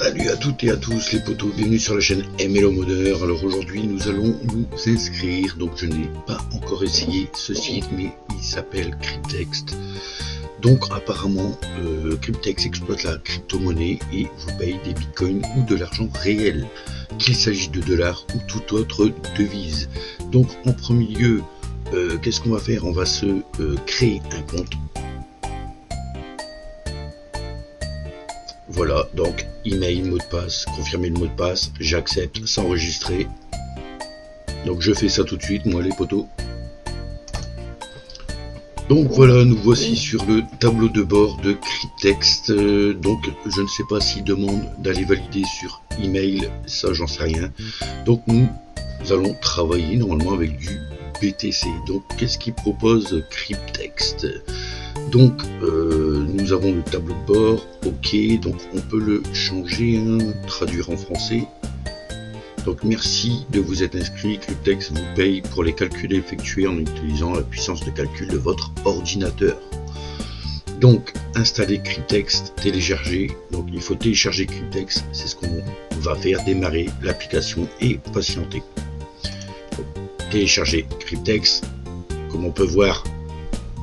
Salut à toutes et à tous les potos, bienvenue sur la chaîne MLO Modeur. Alors aujourd'hui nous allons nous inscrire, donc je n'ai pas encore essayé ce site mais il s'appelle Cryptex. Donc apparemment Cryptex exploite la crypto-monnaie et vous paye des bitcoins ou de l'argent réel, qu'il s'agisse de dollars ou toute autre devise. Donc en premier lieu, qu'est-ce qu'on va faire? On va se créer un compte. Voilà, donc email, mot de passe, confirmer le mot de passe, j'accepte, s'enregistrer. Donc je fais ça tout de suite, moi les potos. Donc voilà, nous voici sur le tableau de bord de Cryptex. Donc je ne sais pas s'il demande d'aller valider sur email, ça j'en sais rien. Donc nous allons travailler normalement avec du BTC. Donc qu'est-ce qu'il propose Cryptex? Donc nous avons le tableau de bord, ok, donc on peut le changer, traduire en français. Donc merci de vous être inscrit, Cryptex vous paye pour les calculs effectués en utilisant la puissance de calcul de votre ordinateur. Donc installer Cryptex, télécharger, donc il faut télécharger Cryptex, c'est ce qu'on va faire, démarrer l'application et patienter. Donc, télécharger Cryptex, comme on peut voir,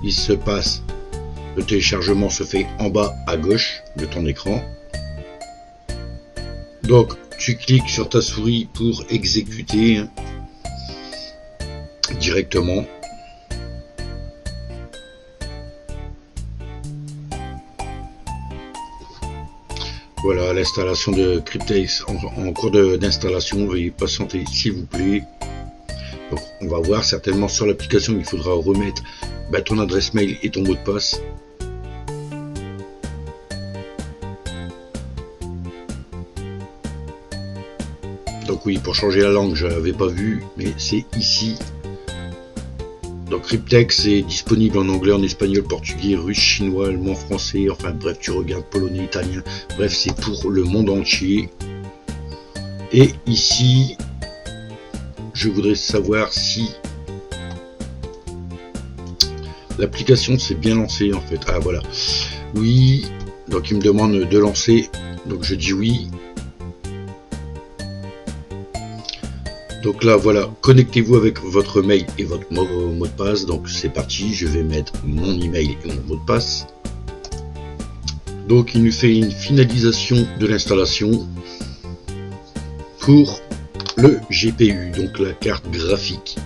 il se passe. Le téléchargement se fait en bas à gauche de ton écran. Donc tu cliques sur ta souris pour exécuter directement. Voilà l'installation de Cryptex en cours d'installation. Veuillez patienter s'il vous plaît. Donc on va voir certainement sur l'application il faudra remettre ton adresse mail et ton mot de passe. Donc oui, pour changer la langue, je n'avais pas vu, mais c'est ici. Donc Cryptex est disponible en anglais, en espagnol, portugais, russe, chinois, allemand, français, enfin bref, tu regardes polonais, italien, bref, c'est pour le monde entier. Et ici, je voudrais savoir si l'application s'est bien lancée en fait. Ah voilà, oui, donc il me demande de lancer, donc je dis oui. Donc là voilà, connectez-vous avec votre mail et votre mot de passe. Donc c'est parti, je vais mettre mon email et mon mot de passe. Donc il nous fait une finalisation de l'installation pour le GPU, donc la carte graphique.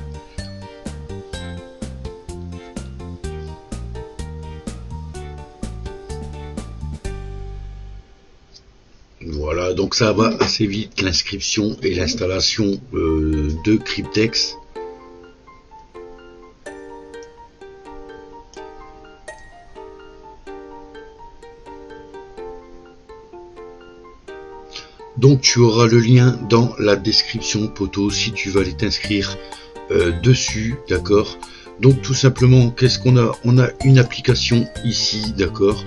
Voilà, donc ça va assez vite l'inscription et l'installation de Cryptex. Donc tu auras le lien dans la description poto si tu veux aller t'inscrire dessus, d'accord. Donc tout simplement, qu'est-ce qu'on a? On a une application ici, d'accord.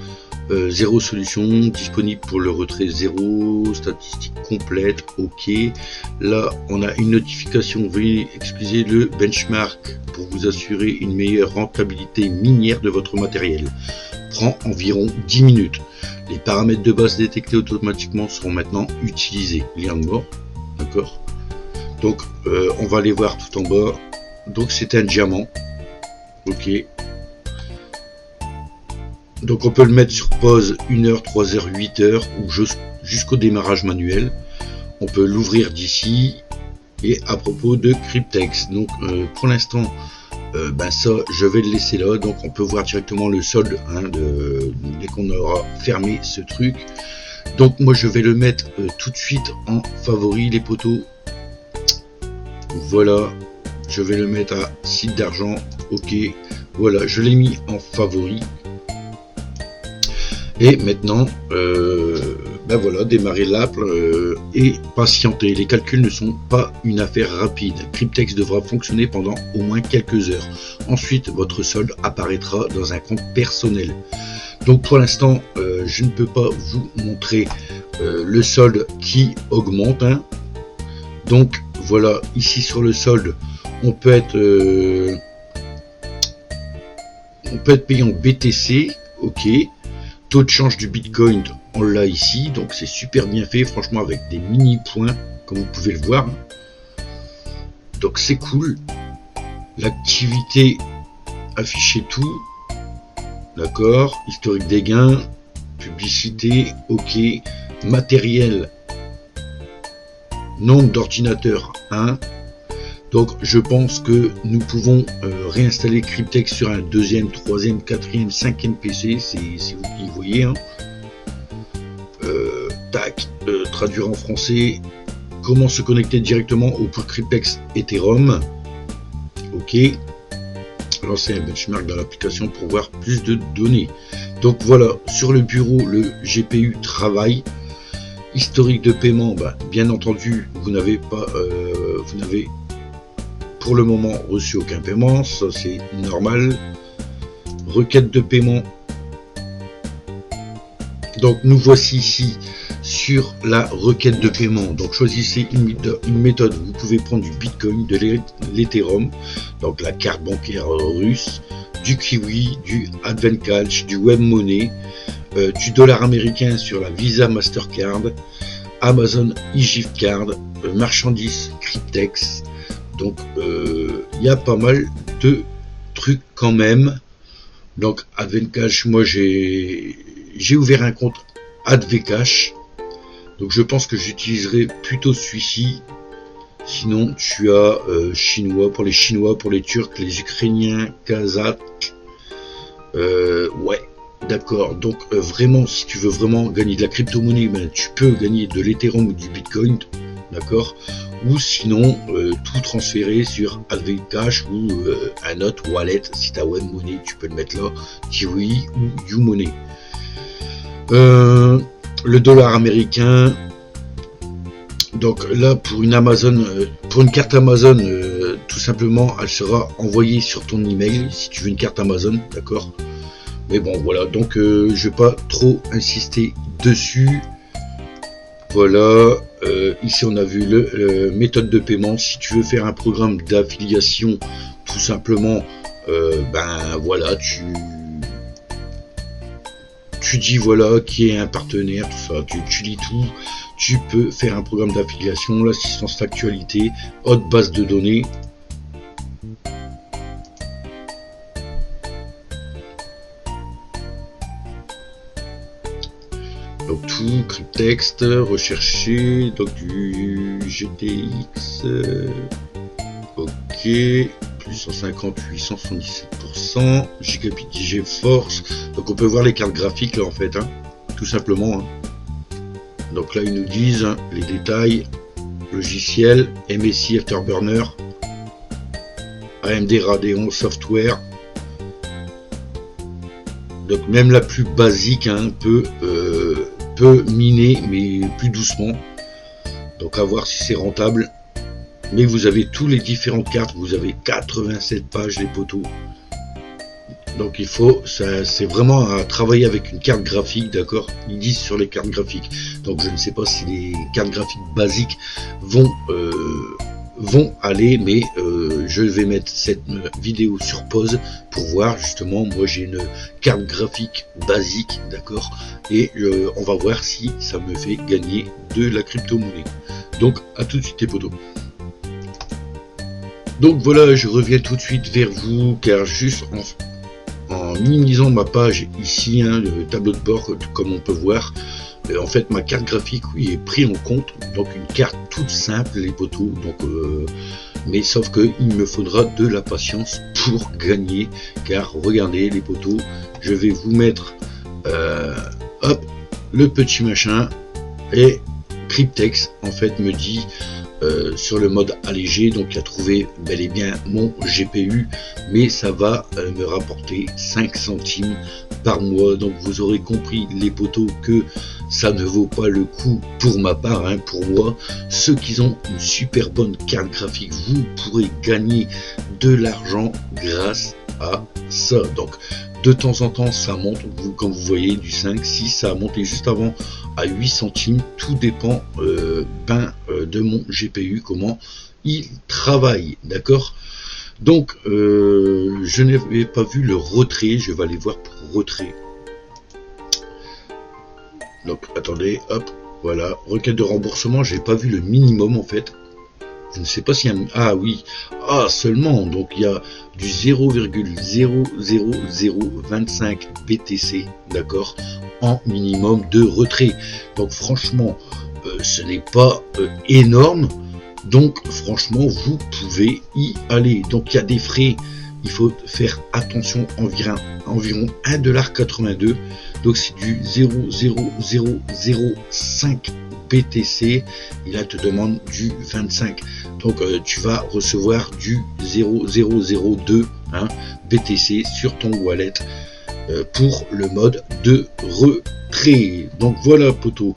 Zéro solution, disponible pour le retrait, zéro, statistique complète, ok. Là on a une notification, veuillez excuser le benchmark pour vous assurer une meilleure rentabilité minière de votre matériel. Prend environ 10 minutes. Les paramètres de base détectés automatiquement seront maintenant utilisés. Lien de mort, d'accord. Donc on va aller voir tout en bas. Donc c'est un diamant, ok. Donc on peut le mettre sur pause 1 heure, 3 heures, 8 heures ou jusqu'au démarrage manuel. On peut l'ouvrir d'ici. Et à propos de Cryptex, donc pour l'instant ça je vais le laisser là. Donc on peut voir directement le solde dès qu'on aura fermé ce truc. Donc moi je vais le mettre tout de suite en favori les potos. Voilà, je vais le mettre à site d'argent, ok. Voilà, je l'ai mis en favori. Et maintenant, voilà, démarrer l'app et patienter. Les calculs ne sont pas une affaire rapide. Cryptex devra fonctionner pendant au moins quelques heures. Ensuite, votre solde apparaîtra dans un compte personnel. Donc pour l'instant, je ne peux pas vous montrer le solde qui augmente. Donc voilà, ici sur le solde, on peut être payé en BTC, ok. taux de change du Bitcoin, on l'a ici, donc c'est super bien fait, franchement, avec des mini points, comme vous pouvez le voir. Donc c'est cool. L'activité, afficher tout, d'accord, historique des gains, publicité, ok, matériel, nombre d'ordinateurs 1. Donc je pense que nous pouvons réinstaller Cryptex sur un deuxième, troisième, quatrième, cinquième PC, c'est vous qui voyez, hein. Tac, traduire en français, comment se connecter directement au pool Cryptex Ethereum, ok, lancer un benchmark dans l'application pour voir plus de données. Donc voilà, sur le bureau, le GPU travaille. Historique de paiement, bien entendu, vous n'avez pour le moment reçu aucun paiement, ça c'est normal. Requête de paiement. Donc nous voici ici sur la requête de paiement. Donc choisissez une méthode. Vous pouvez prendre du Bitcoin, de l'Ethereum, donc la carte bancaire russe, du Kiwi, du Advent-Cash, du Web Money, du dollar américain sur la Visa Mastercard, Amazon eGift Card, marchandises Cryptex. Donc il y a pas mal de trucs quand même. Donc Advent-Cash, moi j'ai ouvert un compte Advent-Cash. Donc je pense que j'utiliserai plutôt celui-ci. Sinon tu as chinois, pour les Chinois, pour les Turcs, les Ukrainiens, Kazakhs. Ouais, d'accord. Donc vraiment, si tu veux vraiment gagner de la crypto-monnaie, tu peux gagner de l'Ethereum ou du Bitcoin, d'accord. Ou sinon tout transférer sur Advent-Cash ou un autre wallet. Si tu as Web Money, tu peux le mettre là, Kiwi ou YouMoney. Le dollar américain, donc là pour une Amazon, pour une carte Amazon, tout simplement elle sera envoyée sur ton email si tu veux une carte Amazon, d'accord. Mais bon voilà, donc je vais pas trop insister dessus. Voilà, ici on a vu le méthode de paiement. Si tu veux faire un programme d'affiliation, tout simplement, voilà, tu dis voilà qui est un partenaire, tout ça, tu lis tout, tu peux faire un programme d'affiliation, l'assistance d'actualité, haute base de données. Donc tout, Cryptex, rechercher, donc du GTX, ok, plus 150, 877%, Gigabit GeForce, donc on peut voir les cartes graphiques là en fait, hein, tout simplement, hein. Donc là ils nous disent les détails, logiciel, MSI Afterburner, AMD Radeon Software. Donc même la plus basique, hein, peut miner, mais plus doucement. Donc à voir si c'est rentable. Mais vous avez tous les différentes cartes, vous avez 87 pages les poteaux. Donc il faut, c'est vraiment à travailler avec une carte graphique, d'accord. Ils disent sur les cartes graphiques. Donc je ne sais pas si les cartes graphiques basiques vont aller, mais je vais mettre cette vidéo sur pause pour voir justement. Moi j'ai une carte graphique basique, d'accord, et on va voir si ça me fait gagner de la crypto-monnaie. Donc à tout de suite les potos. Donc voilà, je reviens tout de suite vers vous, car juste en minimisant ma page ici, hein, le tableau de bord comme on peut voir, en fait ma carte graphique, oui, est pris en compte. Donc une carte toute simple les potos, donc mais sauf que il me faudra de la patience pour gagner, car regardez les potos, je vais vous mettre hop le petit machin, et Cryptex en fait me dit sur le mode allégé, donc il a trouvé bel et bien mon GPU, mais ça va me rapporter 5 centimes par mois. Donc vous aurez compris les potos que ça ne vaut pas le coup pour ma part, hein, pour moi. Ceux qui ont une super bonne carte graphique, vous pourrez gagner de l'argent grâce à ça. Donc de temps en temps ça monte, comme vous voyez, du 5, 6, ça a monté juste avant à 8 centimes, tout dépend de mon GPU, comment il travaille, d'accord. Donc je n'avais pas vu le retrait, je vais aller voir pour retrait. Donc attendez, hop, voilà, requête de remboursement, j'ai pas vu le minimum en fait. Je ne sais pas s'il y a un... Ah oui, ah seulement, donc il y a du 0,00025 BTC, d'accord, en minimum de retrait. Donc franchement, ce n'est pas énorme. Donc franchement, vous pouvez y aller. Donc il y a des frais, il faut faire attention, environ 1,82$. Donc c'est du 0,0005 BTC, et là te demande du 25. Donc tu vas recevoir du 0,002 BTC sur ton wallet pour le mode de retrait. Donc voilà poto.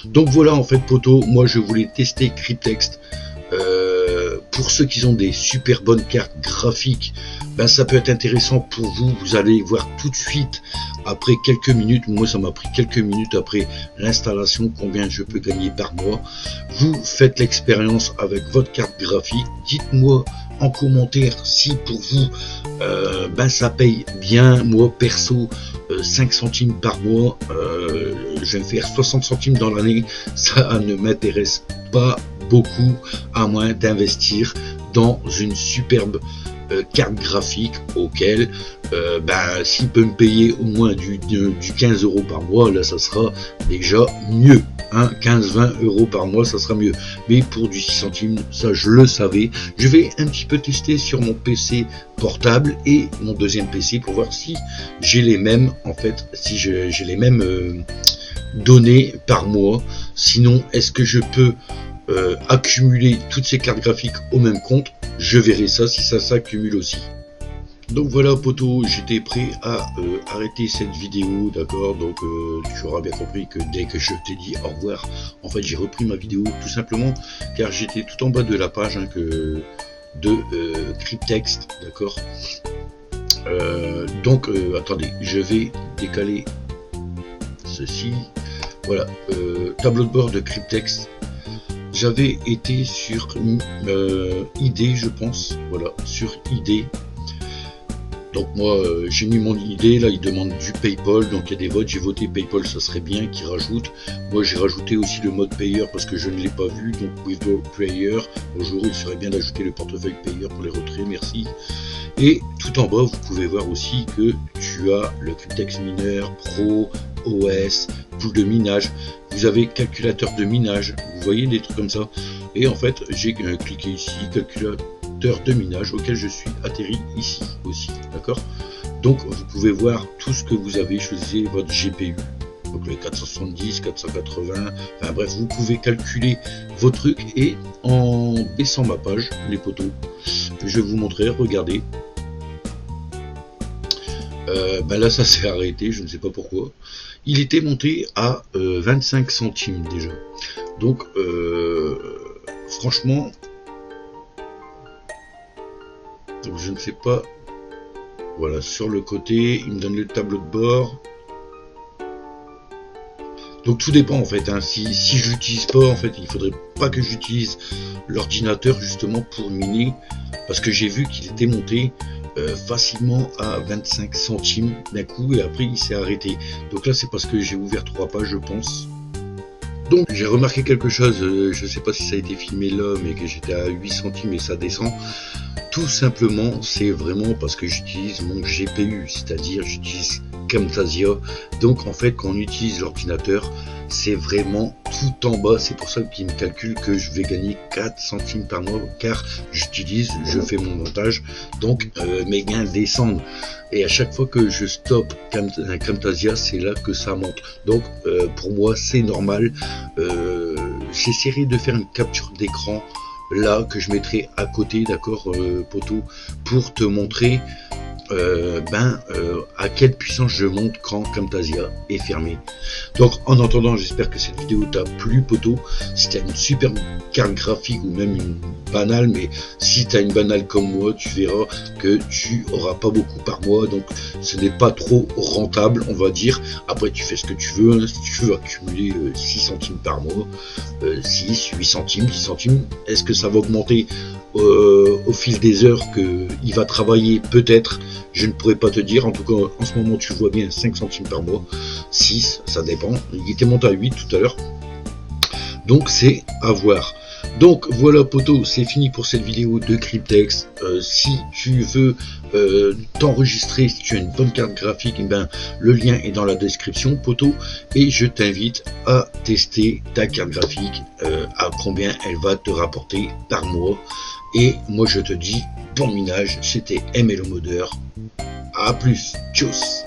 Donc voilà en fait poto, moi je voulais tester Cryptex. Pour ceux qui ont des super bonnes cartes graphiques, ben ça peut être intéressant pour vous. Vous allez voir tout de suite après quelques minutes, moi ça m'a pris quelques minutes après l'installation, combien je peux gagner par mois. Vous faites l'expérience avec votre carte graphique, dites-moi en commentaire si pour vous ben ça paye bien. Moi perso 5 centimes par mois, je vais me faire 60 centimes dans l'année, ça ne m'intéresse pas beaucoup, à moins d'investir dans une superbe carte graphique auquel s'il peut me payer au moins du 15 € par mois, là ça sera déjà mieux, 15-20 € par mois, ça sera mieux. Mais pour du 6 centimes, ça je le savais. Je vais un petit peu tester sur mon PC portable et mon deuxième PC pour voir si j'ai les mêmes, en fait, si j'ai les mêmes données par mois. Sinon, est-ce que je peux accumuler toutes ces cartes graphiques au même compte? Je verrai ça si ça s'accumule aussi. Donc voilà poto, j'étais prêt à arrêter cette vidéo, d'accord. Donc tu auras bien compris que dès que je t'ai dit au revoir, en fait j'ai repris ma vidéo tout simplement car j'étais tout en bas de la page de Cryptex, d'accord. Donc attendez, je vais décaler ceci. Voilà, tableau de bord de Cryptex. J'avais été sur ID, je pense, voilà, sur ID. Donc moi, j'ai mis mon ID, là il demande du PayPal, donc il y a des votes, j'ai voté PayPal, ça serait bien qu'il rajoute. Moi j'ai rajouté aussi le mode Payer parce que je ne l'ai pas vu, donc Withdraw Payer, bonjour, il serait bien d'ajouter le portefeuille Payer pour les retraits, merci. Et tout en bas, vous pouvez voir aussi que tu as le Cryptex Miner, Pro, OS, pool de minage, vous avez calculateur de minage, vous voyez des trucs comme ça. Et en fait, j'ai cliqué ici, calculateur de minage auquel je suis atterri ici aussi, d'accord. Donc vous pouvez voir tout ce que vous avez, choisissez votre GPU, donc le 470, 480, enfin bref, vous pouvez calculer vos trucs. Et en baissant ma page, les poteaux, je vais vous montrer, regardez. Là ça s'est arrêté, je ne sais pas pourquoi. Il était monté à 25 centimes déjà. Donc franchement, donc je ne sais pas. Voilà, sur le côté, il me donne le tableau de bord. Donc tout dépend en fait, si j'utilise pas, en fait il faudrait pas que j'utilise l'ordinateur justement pour miner, parce que j'ai vu qu'il était monté facilement à 25 centimes d'un coup et après il s'est arrêté. Donc là c'est parce que j'ai ouvert 3 pages je pense. Donc j'ai remarqué quelque chose, je sais pas si ça a été filmé là, mais que j'étais à 8 centimes et ça descend. Tout simplement c'est vraiment parce que j'utilise mon GPU, c'est-à-dire j'utilise Camtasia. Donc en fait quand on utilise l'ordinateur, c'est vraiment tout en bas, c'est pour ça qu'il me calcule que je vais gagner 4 centimes par mois car je fais mon montage, donc mes gains descendent. Et à chaque fois que je stoppe Camtasia, c'est là que ça monte. Donc pour moi c'est normal. J'essaierai de faire une capture d'écran là que je mettrai à côté, d'accord poteau, pour te montrer à quelle puissance je monte quand Camtasia est fermé. Donc en attendant, j'espère que cette vidéo t'a plu poteau. Si tu as une super carte graphique ou même une banale, mais si tu as une banale comme moi, tu verras que tu auras pas beaucoup par mois, donc ce n'est pas trop rentable on va dire. Après tu fais ce que tu veux, si tu veux accumuler 6 centimes par mois, 6, 8 centimes, 10 centimes, est-ce que ça va augmenter au fil des heures qu'il va travailler? Peut-être. Je ne pourrais pas te dire, en tout cas en ce moment tu vois bien 5 centimes par mois, 6, ça dépend, il était monté à 8 tout à l'heure, donc c'est à voir. Donc voilà poto, c'est fini pour cette vidéo de Cryptex. Si tu veux t'enregistrer, si tu as une bonne carte graphique, eh ben, le lien est dans la description poto, et je t'invite à tester ta carte graphique, à combien elle va te rapporter par mois. Et moi je te dis bon minage, c'était MLO Modeur, à plus, tchuss.